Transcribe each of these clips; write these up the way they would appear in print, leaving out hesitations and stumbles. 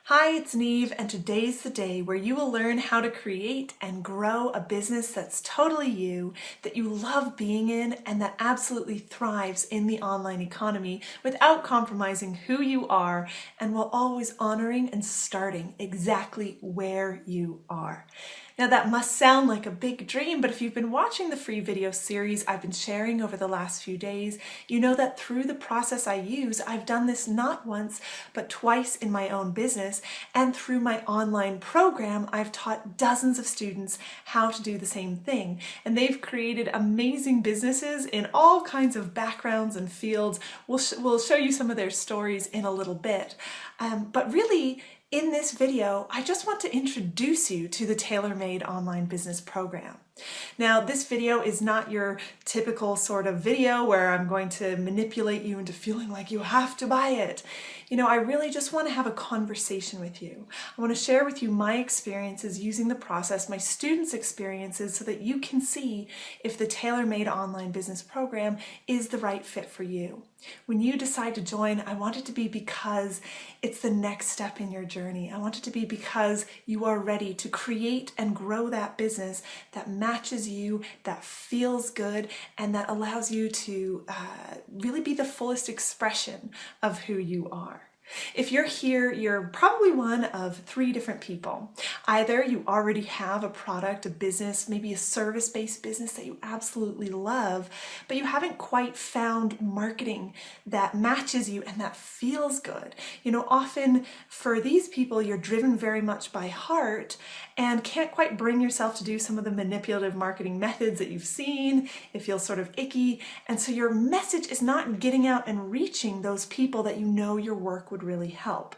Hi, it's Neve, and today's the day where you will learn how to create and grow a business that's totally you, that you love being in, and that absolutely thrives in the online economy without compromising who you are and while always honoring and starting exactly where you are. Now that must sound like a big dream, but if you've been watching the free video series I've been sharing over the last few days, you know that through the process I use, I've done this not once, but twice in my own business, and through my online program, I've taught dozens of students how to do the same thing, and they've created amazing businesses in all kinds of backgrounds and fields. We'll show you some of their stories in a little bit, but really, in this video, I just want to introduce you to the Tailor-Made Online Business Program. Now, this video is not your typical sort of video where I'm going to manipulate you into feeling like you have to buy it. You know, I really just want to have a conversation with you. I want to share with you my experiences using the process, my students' experiences, so that you can see if the Tailor-Made Online Business Program is the right fit for you. When you decide to join, I want it to be because it's the next step in your journey. I want it to be because you are ready to create and grow that business that matches you, that feels good, and that allows you to really be the fullest expression of who you are. If you're here, you're probably one of three different people. Either you already have a product, a business, maybe a service-based business that you absolutely love, but you haven't quite found marketing that matches you and that feels good. You know, often for these people, you're driven very much by heart and can't quite bring yourself to do some of the manipulative marketing methods that you've seen. It feels sort of icky, and so your message is not getting out and reaching those people that you know your work would really help.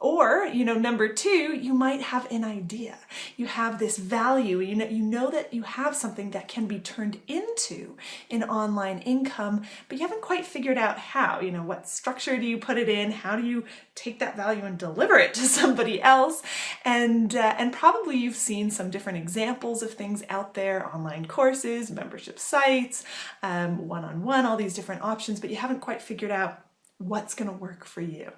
Or, you know, number two, you might have an idea. You have this value, you know that you have something that can be turned into an online income, but you haven't quite figured out how. You know, what structure do you put it in? How do you take that value and deliver it to somebody else? And probably you've seen some different examples of things out there, online courses, membership sites, one-on-one, all these different options, but you haven't quite figured out what's going to work for you.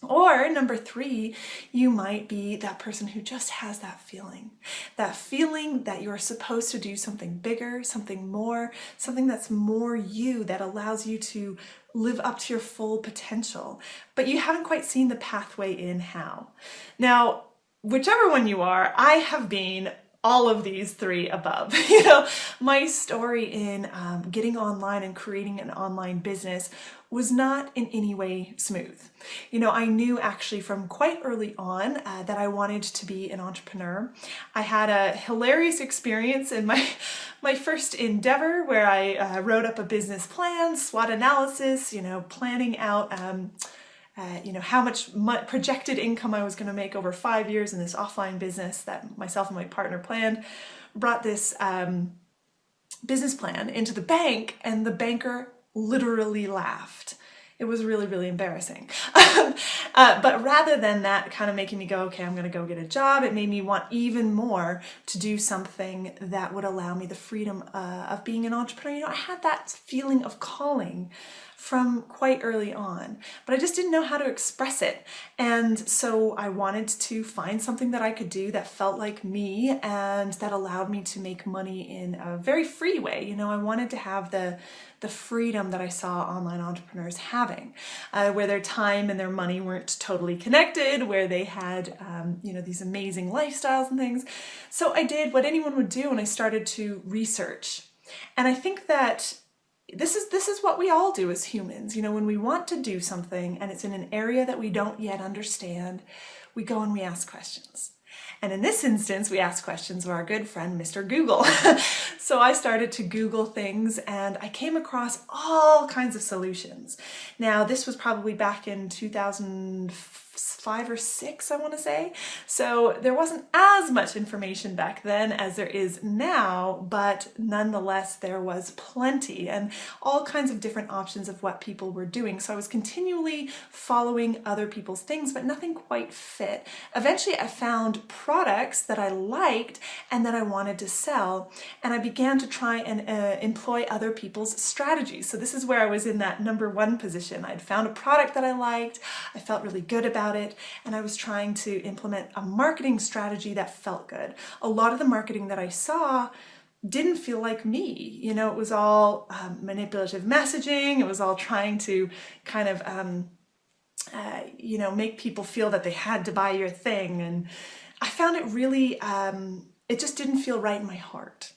Or number three, you might be that person who just has that feeling that you're supposed to do something bigger, something more, something that's more you, that allows you to live up to your full potential, but you haven't quite seen the pathway in how. Now, whichever one you are, I have been all of these three above. You know, my story in getting online and creating an online business was not in any way smooth. You know, I knew actually from quite early on that I wanted to be an entrepreneur. I had a hilarious experience in my first endeavor where I wrote up a business plan, SWOT analysis, you know, planning out you know, how much projected income I was going to make over 5 years in this offline business that myself and my partner planned. Brought this business plan into the bank, and the banker literally laughed. It was really, really embarrassing. But rather than that kind of making me go, okay, I'm going to go get a job, it made me want even more to do something that would allow me the freedom of being an entrepreneur. You know, I had that feeling of calling from quite early on, but I just didn't know how to express it. And so I wanted to find something that I could do that felt like me and that allowed me to make money in a very free way. You know, I wanted to have the freedom that I saw online entrepreneurs having, where their time and their money weren't totally connected, where they had, you know, these amazing lifestyles and things. So I did what anyone would do, and I started to research. And I think that this is what we all do as humans. You know, when we want to do something and it's in an area that we don't yet understand, we go and we ask questions. And in this instance, we asked questions of our good friend, Mr. Google. So I started to Google things, and I came across all kinds of solutions. Now, this was probably back in 2005 or 6, I want to say. So there wasn't as much information back then as there is now, but nonetheless, there was plenty and all kinds of different options of what people were doing. So I was continually following other people's things, but nothing quite fit. Eventually, I found products that I liked and that I wanted to sell, and I began to try and employ other people's strategies. So this is where I was in that number one position. I'd found a product that I liked, I felt really good about it, and I was trying to implement a marketing strategy that felt good. A lot of the marketing that I saw didn't feel like me. It was all manipulative messaging. It was all trying to kind of, make people feel that they had to buy your thing. And I found it really, it just didn't feel right in my heart.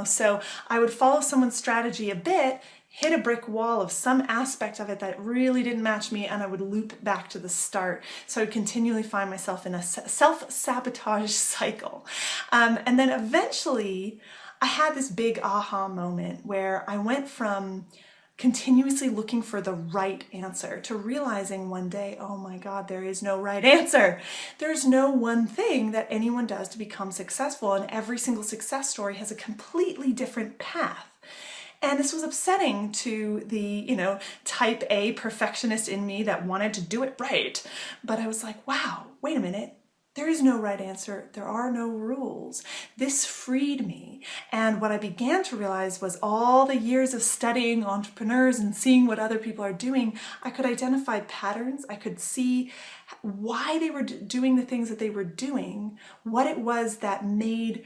So I would follow someone's strategy a bit, hit a brick wall of some aspect of it that really didn't match me, and I would loop back to the start. So I would continually find myself in a self-sabotage cycle. And then eventually I had this big aha moment where I went from continuously looking for the right answer to realizing one day, oh my God, there is no right answer. There's no one thing that anyone does to become successful, and every single success story has a completely different path. And this was upsetting to the, type A perfectionist in me that wanted to do it right. But I was like, wow, wait a minute. There is no right answer. There are no rules. This freed me. And what I began to realize was all the years of studying entrepreneurs and seeing what other people are doing, I could identify patterns. I could see why they were doing the things that they were doing, what it was that made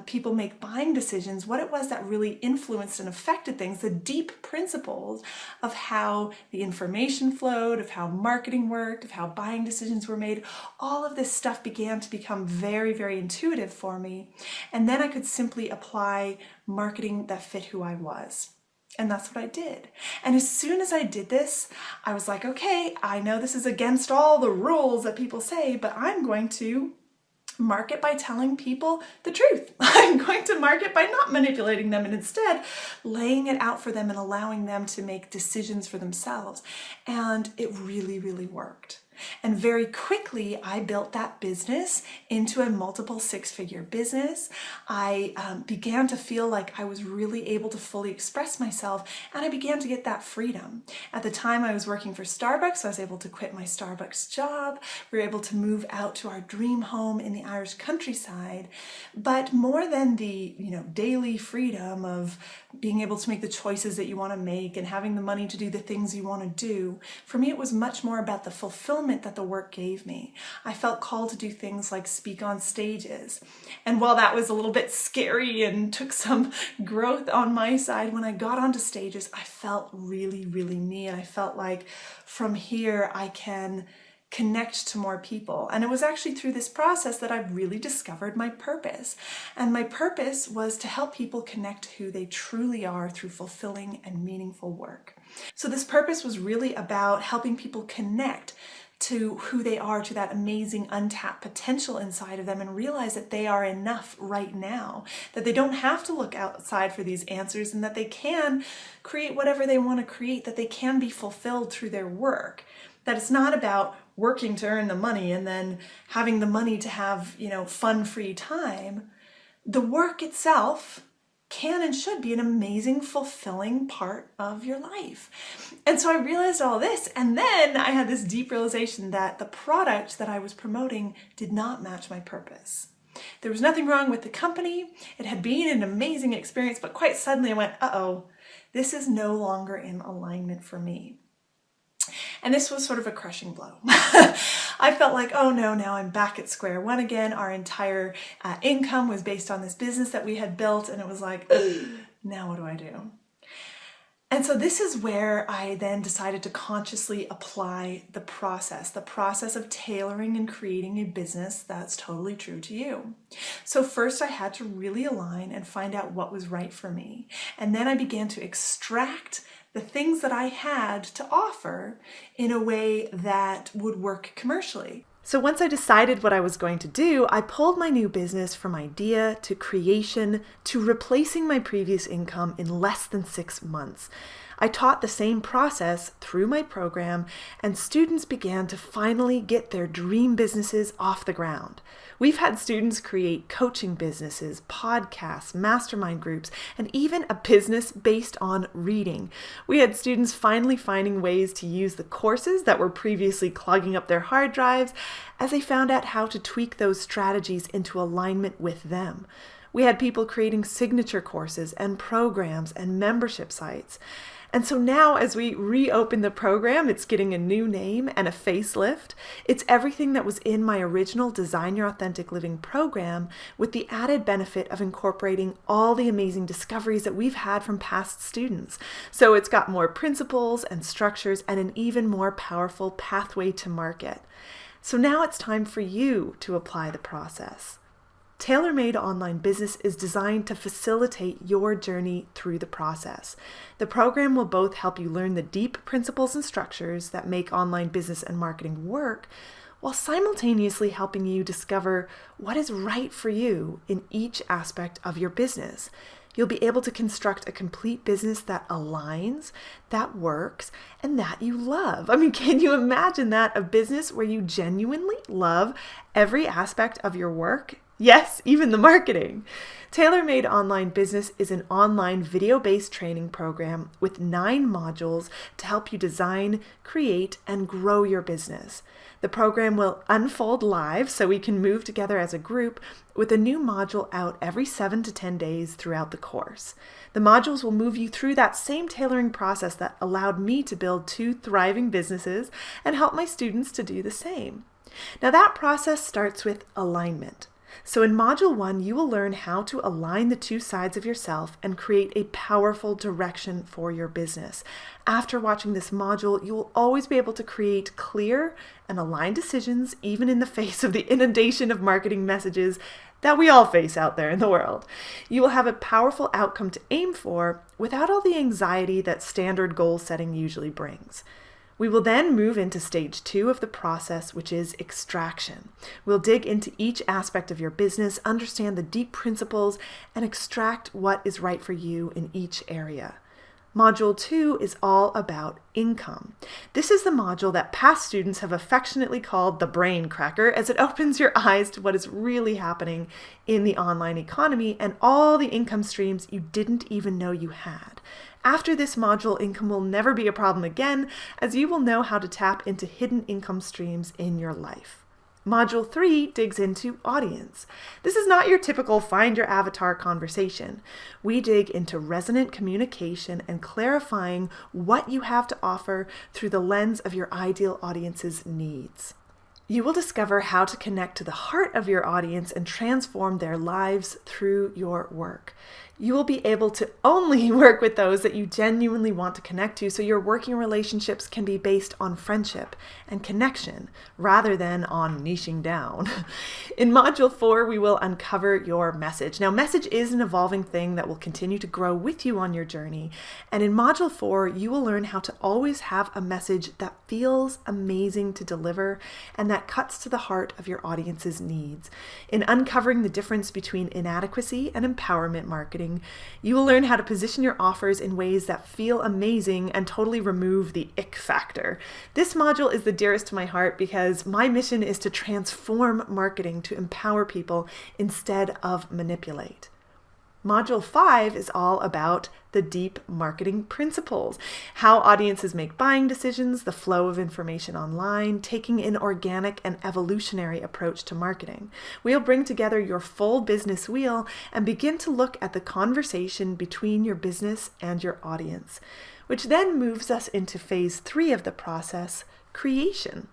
people make buying decisions, what it was that really influenced and affected things, the deep principles of how the information flowed, of how marketing worked, of how buying decisions were made. All of this stuff began to become very, very intuitive for me. And then I could simply apply marketing that fit who I was. And that's what I did. And as soon as I did this, I was like, okay, I know this is against all the rules that people say, but I'm going to market by telling people the truth. I'm going to market by not manipulating them and instead laying it out for them and allowing them to make decisions for themselves. And it really, really worked. And very quickly, I built that business into a multiple six-figure business. I began to feel like I was really able to fully express myself, and I began to get that freedom. At the time, I was working for Starbucks, so I was able to quit my Starbucks job. We were able to move out to our dream home in the Irish countryside. But more than the daily freedom of being able to make the choices that you want to make and having the money to do the things you want to do, for me, it was much more about the fulfillment that the work gave me. I felt called to do things like speak on stages. And while that was a little bit scary and took some growth on my side, when I got onto stages, I felt really, really me. And I felt like from here, I can connect to more people. And it was actually through this process that I really discovered my purpose. And my purpose was to help people connect to who they truly are through fulfilling and meaningful work. So this purpose was really about helping people connect to who they are, to that amazing untapped potential inside of them, and realize that they are enough right now, that they don't have to look outside for these answers, and that they can create whatever they want to create, that they can be fulfilled through their work, that it's not about working to earn the money and then having the money to have, fun, free time. The work itself can and should be an amazing, fulfilling part of your life. And so I realized all this, and then I had this deep realization that the product that I was promoting did not match my purpose. There was nothing wrong with the company. It had been an amazing experience, but quite suddenly I went, uh-oh, this is no longer in alignment for me. And this was sort of a crushing blow. I felt like, oh no, now I'm back at square one again. Our entire income was based on this business that we had built, and it was like, now what do I do? And so this is where I then decided to consciously apply the process of tailoring and creating a business that's totally true to you. So first I had to really align and find out what was right for me. And then I began to extract the things that I had to offer in a way that would work commercially. So once I decided what I was going to do, I pulled my new business from idea to creation to replacing my previous income in less than 6 months. I taught the same process through my program, and students began to finally get their dream businesses off the ground. We've had students create coaching businesses, podcasts, mastermind groups, and even a business based on reading. We had students finally finding ways to use the courses that were previously clogging up their hard drives as they found out how to tweak those strategies into alignment with them. We had people creating signature courses and programs and membership sites. And so now as we reopen the program, it's getting a new name and a facelift. It's everything that was in my original Design Your Authentic Living program with the added benefit of incorporating all the amazing discoveries that we've had from past students. So it's got more principles and structures and an even more powerful pathway to market. So now it's time for you to apply the process. Tailor-Made Online Business is designed to facilitate your journey through the process. The program will both help you learn the deep principles and structures that make online business and marketing work, while simultaneously helping you discover what is right for you in each aspect of your business. You'll be able to construct a complete business that aligns, that works, and that you love. I mean, can you imagine that? A business where you genuinely love every aspect of your work? Yes, even the marketing. Tailor-Made Online Business is an online video-based training program with 9 modules to help you design, create, and grow your business. The program will unfold live so we can move together as a group with a new module out every 7 to 10 days throughout the course. The modules will move you through that same tailoring process that allowed me to build 2 thriving businesses and help my students to do the same. Now that process starts with alignment. So in Module 1, you will learn how to align the 2 sides of yourself and create a powerful direction for your business. After watching this module, you will always be able to create clear and aligned decisions, even in the face of the inundation of marketing messages that we all face out there in the world. You will have a powerful outcome to aim for without all the anxiety that standard goal setting usually brings. We will then move into stage 2 of the process, which is extraction. We'll dig into each aspect of your business, understand the deep principles, and extract what is right for you in each area. Module 2 is all about income. This is the module that past students have affectionately called the brain cracker, as it opens your eyes to what is really happening in the online economy and all the income streams you didn't even know you had. After this module, income will never be a problem again, as you will know how to tap into hidden income streams in your life. Module 3 digs into audience. This is not your typical find your avatar conversation. We dig into resonant communication and clarifying what you have to offer through the lens of your ideal audience's needs. You will discover how to connect to the heart of your audience and transform their lives through your work. You will be able to only work with those that you genuinely want to connect to, so your working relationships can be based on friendship and connection rather than on niching down. In Module 4, we will uncover your message. Now, message is an evolving thing that will continue to grow with you on your journey. And in Module 4, you will learn how to always have a message that feels amazing to deliver and that cuts to the heart of your audience's needs. In uncovering the difference between inadequacy and empowerment marketing, you will learn how to position your offers in ways that feel amazing and totally remove the ick factor. This module is the dearest to my heart because my mission is to transform marketing to empower people instead of manipulate. Module 5 is all about the deep marketing principles, how audiences make buying decisions, the flow of information online, taking an organic and evolutionary approach to marketing. We'll bring together your full business wheel and begin to look at the conversation between your business and your audience, which then moves us into phase 3 of the process, creation.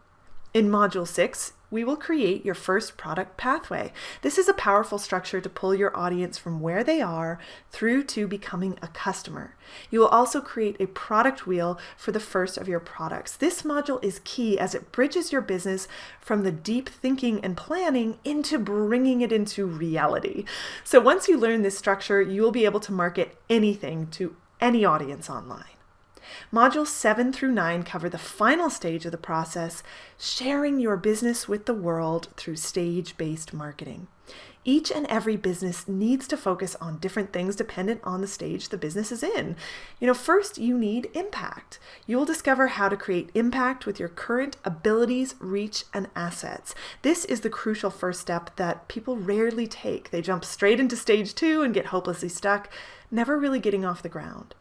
In Module 6, we will create your first product pathway. This is a powerful structure to pull your audience from where they are through to becoming a customer. You will also create a product wheel for the first of your products. This module is key as it bridges your business from the deep thinking and planning into bringing it into reality. So once you learn this structure, you will be able to market anything to any audience online. Modules 7 through 9 cover the final stage of the process, sharing your business with the world through stage-based marketing. Each and every business needs to focus on different things dependent on the stage the business is in. First you need impact. You will discover how to create impact with your current abilities, reach, and assets. This is the crucial first step that people rarely take. They jump straight into stage 2 and get hopelessly stuck, never really getting off the ground.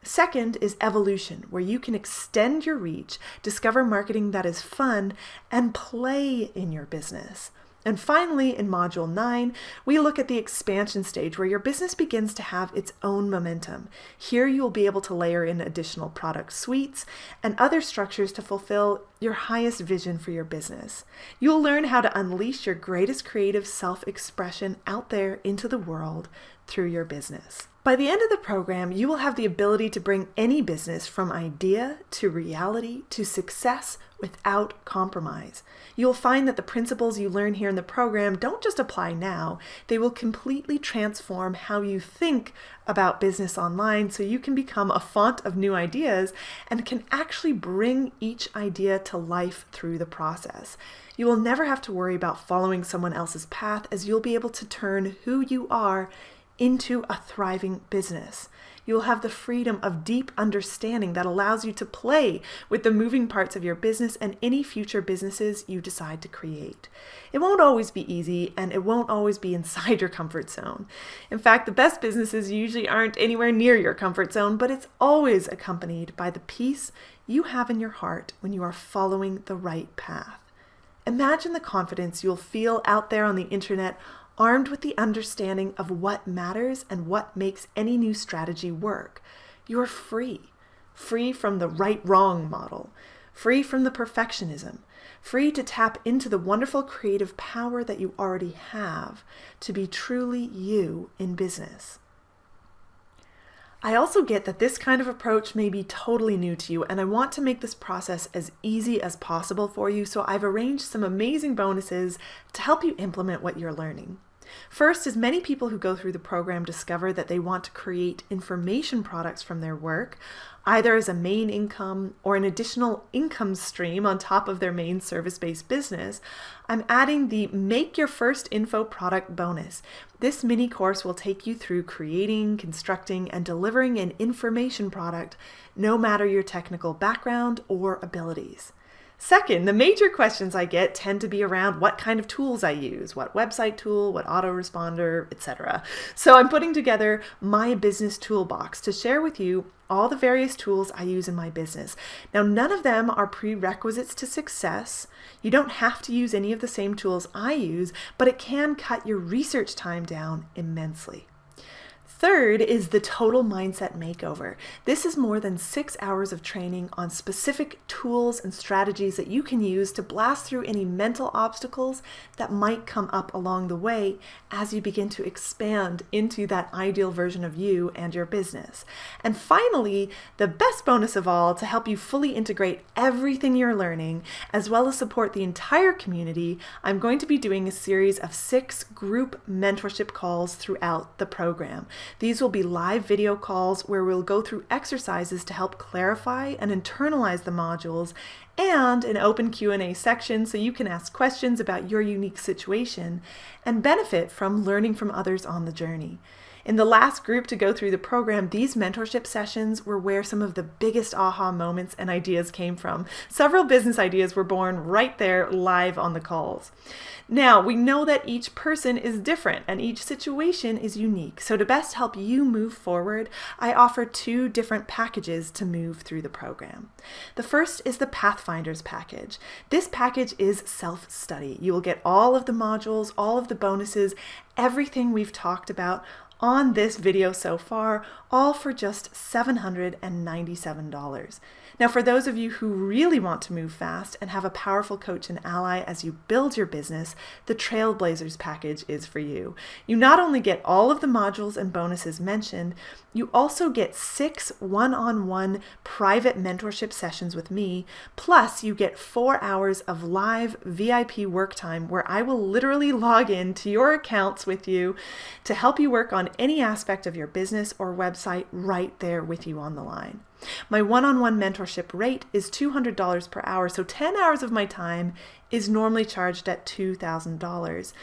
Second is evolution, where you can extend your reach, discover marketing that is fun, and play in your business. And finally, in Module 9, we look at the expansion stage where your business begins to have its own momentum. Here you will be able to layer in additional product suites and other structures to fulfill your highest vision for your business. You'll learn how to unleash your greatest creative self-expression out there into the world through your business. By the end of the program, you will have the ability to bring any business from idea to reality to success without compromise. You'll find that the principles you learn here in the program don't just apply now, they will completely transform how you think about business online so you can become a font of new ideas and can actually bring each idea to life through the process. You will never have to worry about following someone else's path, as you'll be able to turn who you are into a thriving business. You'll have the freedom of deep understanding that allows you to play with the moving parts of your business and any future businesses you decide to create. It won't always be easy, and it won't always be inside your comfort zone. In fact, the best businesses usually aren't anywhere near your comfort zone, but it's always accompanied by the peace you have in your heart when you are following the right path. Imagine the confidence you'll feel out there on the internet, armed with the understanding of what matters and what makes any new strategy work. You're free from the right-wrong model, free from the perfectionism, free to tap into the wonderful creative power that you already have to be truly you in business. I also get that this kind of approach may be totally new to you, and I want to make this process as easy as possible for you, so I've arranged some amazing bonuses to help you implement what you're learning. First, as many people who go through the program discover that they want to create information products from their work, either as a main income or an additional income stream on top of their main service-based business, I'm adding the Make Your First Info Product bonus. This mini course will take you through creating, constructing, and delivering an information product, no matter your technical background or abilities. Second, the major questions I get tend to be around what kind of tools I use, what website tool, what autoresponder, etc. So I'm putting together my business toolbox to share with you all the various tools I use in my business. Now, none of them are prerequisites to success. You don't have to use any of the same tools I use, but it can cut your research time down immensely. Third is the Total Mindset Makeover. This is more than 6 hours of training on specific tools and strategies that you can use to blast through any mental obstacles that might come up along the way as you begin to expand into that ideal version of you and your business. And finally, the best bonus of all, to help you fully integrate everything you're learning, as well as support the entire community, I'm going to be doing a series of 6 group mentorship calls throughout the program. These will be live video calls where we'll go through exercises to help clarify and internalize the modules, and an open Q&A section so you can ask questions about your unique situation and benefit from learning from others on the journey. In the last group to go through the program, these mentorship sessions were where some of the biggest aha moments and ideas came from. Several business ideas were born right there live on the calls. Now, we know that each person is different and each situation is unique. So to best help you move forward, I offer 2 different packages to move through the program. The first is the Pathfinders package. This package is self-study. You will get all of the modules, all of the bonuses, everything we've talked about on this video so far, all for just $797. Now, for those of you who really want to move fast and have a powerful coach and ally as you build your business, the Trailblazers package is for you. You not only get all of the modules and bonuses mentioned, you also get 6 one-on-one private mentorship sessions with me, plus you get 4 hours of live VIP work time where I will literally log in to your accounts with you to help you work on any aspect of your business or website right there with you on the line. My one-on-one mentorship rate is $200 per hour, so 10 hours of my time is normally charged at $2,000.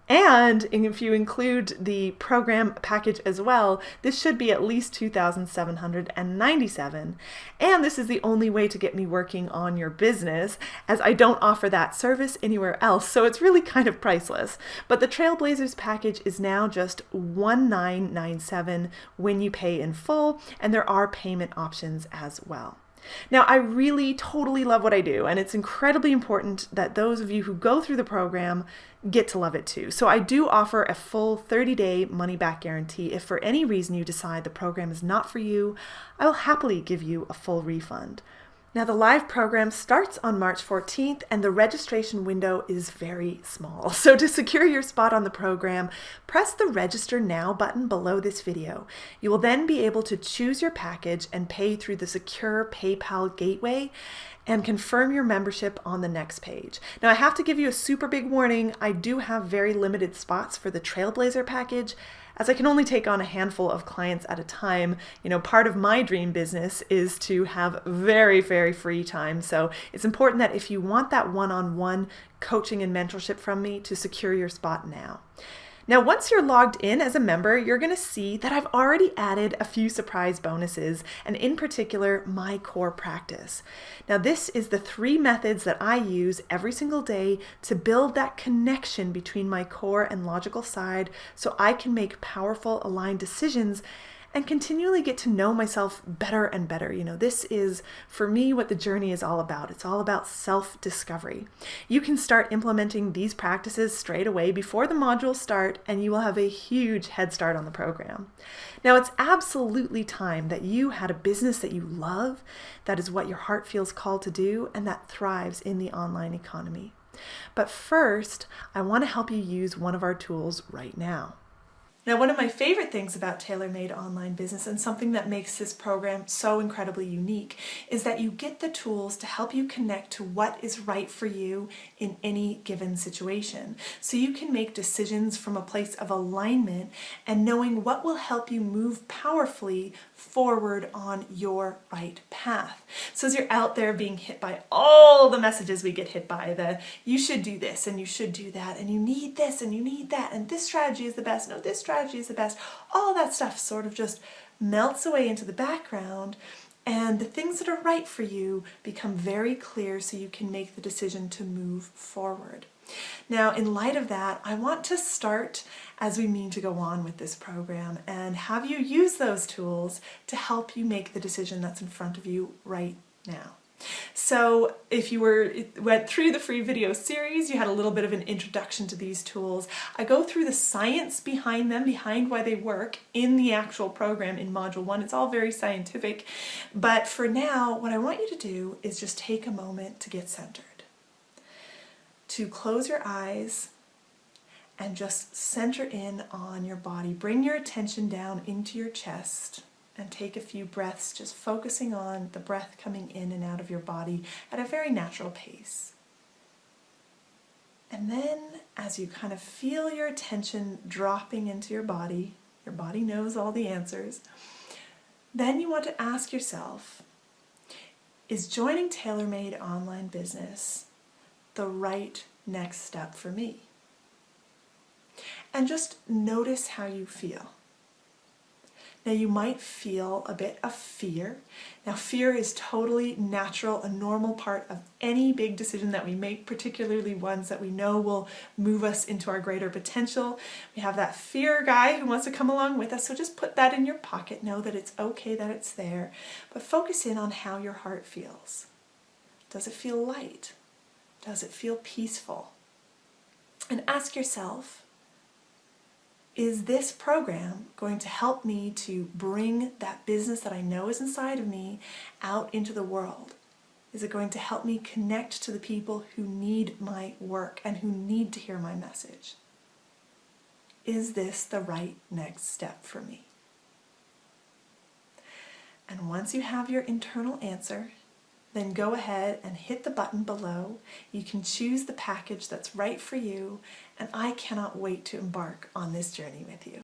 And if you include the program package as well, this should be at least $2,797. And this is the only way to get me working on your business, as I don't offer that service anywhere else, so it's really kind of priceless. But the Trailblazers package is now just $1,997 when you pay in full, and there are payment options as well. Now, I really totally love what I do, and it's incredibly important that those of you who go through the program get to love it too. So I do offer a full 30-day money-back guarantee. If for any reason you decide the program is not for you, I will happily give you a full refund. Now, the live program starts on March 14th, and the registration window is very small. So to secure your spot on the program, press the Register Now button below this video. You will then be able to choose your package and pay through the secure PayPal gateway and confirm your membership on the next page. Now, I have to give you a super big warning. I do have very limited spots for the Trailblazer package, as I can only take on a handful of clients at a time. You know, part of my dream business is to have very, very free time. So it's important that if you want that one-on-one coaching and mentorship from me, to secure your spot now. Now, once you're logged in as a member, you're going to see that I've already added a few surprise bonuses, and in particular, my core practice. Now, this is the 3 methods that I use every single day to build that connection between my core and logical side so I can make powerful, aligned decisions and continually get to know myself better and better. You know, this is, for me, what the journey is all about. It's all about self-discovery. You can start implementing these practices straight away before the modules start, and you will have a huge head start on the program. Now, it's absolutely time that you had a business that you love, that is what your heart feels called to do, and that thrives in the online economy. But first, I want to help you use one of our tools right now. Now, one of my favorite things about Tailor-Made Online Business, and something that makes this program so incredibly unique, is that you get the tools to help you connect to what is right for you in any given situation. So you can make decisions from a place of alignment and knowing what will help you move powerfully forward on your right path. So as you're out there being hit by all the messages we get hit by, the you should do this and you should do that and you need this and you need that and this strategy is the best, no, this strategy is the best, all that stuff sort of just melts away into the background, and the things that are right for you become very clear so you can make the decision to move forward. Now, in light of that, I want to start as we mean to go on with this program and have you use those tools to help you make the decision that's in front of you right now. So if you went through the free video series, you had a little bit of an introduction to these tools. I go through the science behind them, behind why they work in the actual program in Module 1. It's all very scientific. But for now, what I want you to do is just take a moment to get centered. To close your eyes and just center in on your body. Bring your attention down into your chest and take a few breaths, just focusing on the breath coming in and out of your body at a very natural pace. And then as you kind of feel your attention dropping into your body knows all the answers, then you want to ask yourself, is joining Tailor-Made Online Business the right next step for me? And just notice how you feel. Now, you might feel a bit of fear. Now, fear is totally natural, a normal part of any big decision that we make, particularly ones that we know will move us into our greater potential. We have that fear guy who wants to come along with us, so just put that in your pocket. Know that it's okay that it's there, but focus in on how your heart feels. Does it feel light? Does it feel peaceful? And ask yourself, is this program going to help me to bring that business that I know is inside of me out into the world? Is it going to help me connect to the people who need my work and who need to hear my message? Is this the right next step for me? And once you have your internal answer, then go ahead and hit the button below. You can choose the package that's right for you, and I cannot wait to embark on this journey with you.